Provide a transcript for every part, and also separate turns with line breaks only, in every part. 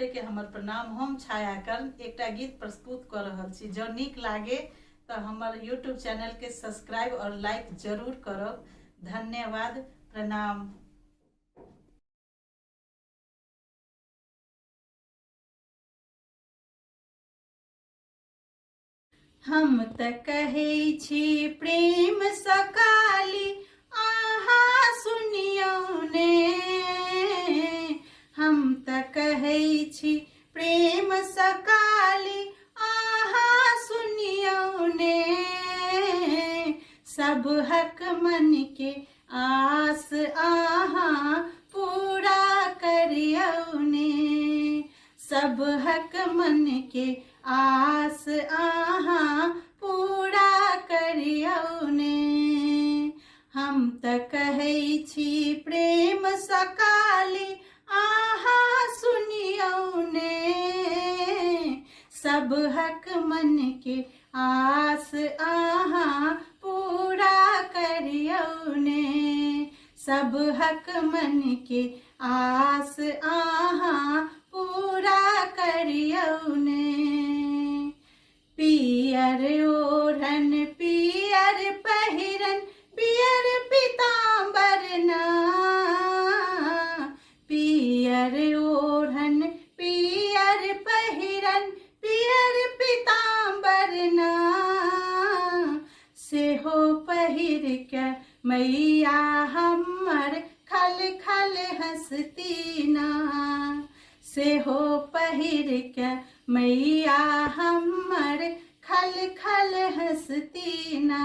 गोटे के हमर प्रणाम। हम छायाकरण एक गीत प्रस्तुत कर रहल छी। जो नीक लागे तो हमर यूट्यूब चैनल के सब्सक्राइब और लाइक जरूर करब। धन्यवाद, प्रणाम। हम त कहै छी प्रेम सकाली, आहा सुनियौ ने। हम त कहै छी प्रेम सकाली, आहा सुनियौ ने। सब हक मन के आस आहा पूरा करियौ ने। सब हक मन के आस आहा पूरा करियौ ने। हम त कहै छी प्रेम सकाली, आहा सुनियौ ने। सब हक मन के आस आहा पूरा करियौ ने। सब हक मन के आस आहा पूरा करियौ ने। पियर ओढ़न पियर पहिरन, पियर पीताम्बर ना। पियर ओढ़न पियर पहिरन, पियर पीताम्बर ना। सेहो पहिर के मैया हमर खल खल हंसती ना। सेहो पहिर के मैया हमर खल खल हंसती ना।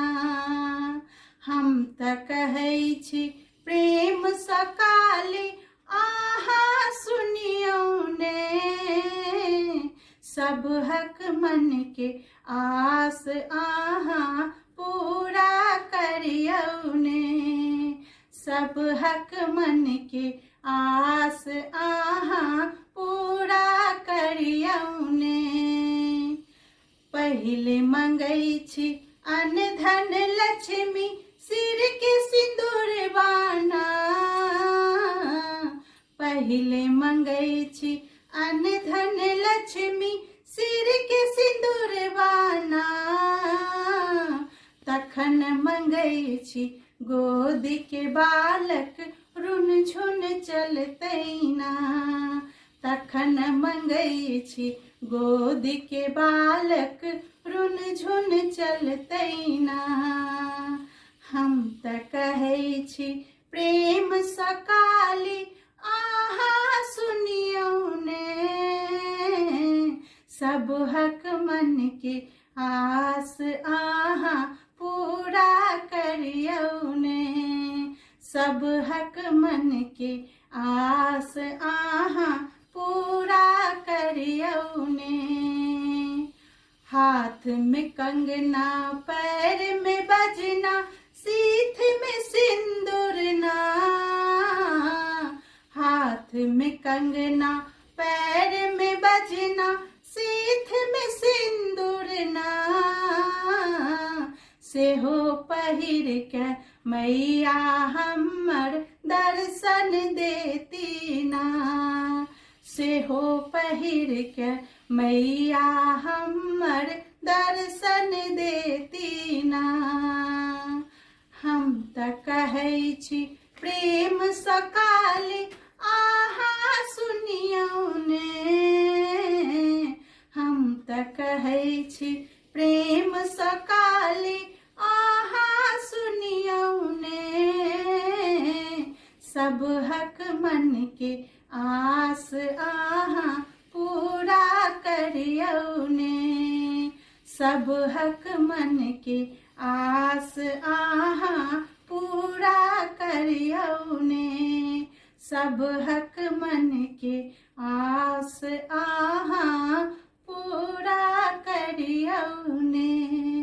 हम त कहै छी प्रेम सकाली, आहा सुनियौ ने। सब हक मन के आस आहा पूरा करियौ ने। सब हक मन के आस आहा पूरा करियौ ने। पहिले मंगै छी अन्न धन लक्ष्मी, सिर के सिंदूरवाना। पहिले मंगै छी अन्न धन लक्ष्मी, सिर के सिंदूरवाना। तखन मंगै छी गोद के बालक, रुन झुन चलतै ना। तखन मंगै छी गोद के बालक, रुन झुन चलतै ना। हम त कहै छी प्रेम सकाली, आहा सुनियौ ने। सब हक मन के आस आहा पूरा करियौ ने। सब हक मन के आस आहा पूरा करियौ ने। हाथ में कंगना पैर में बजना, सीथ में सिंदूर ना। हाथ में कंगना पैर में बजना, सीथ में सिंदूर ना। सेहो पहिर के मैया हमर दर्शन देती ना। सेहो पहिर के मैया हमर दर्शन देती ना। हम त कहै छी प्रेम सकाली, आहा सुनियौ ने। हम त कहै छी प्रेम सकाली, आहा सुनियौ ने। सब हक मन के आस आहा पूरा करियौ ने। सब हक मन के आस आहा पूरा करियौ ने। सब हक मन के आस आहा पूरा करियौ ने।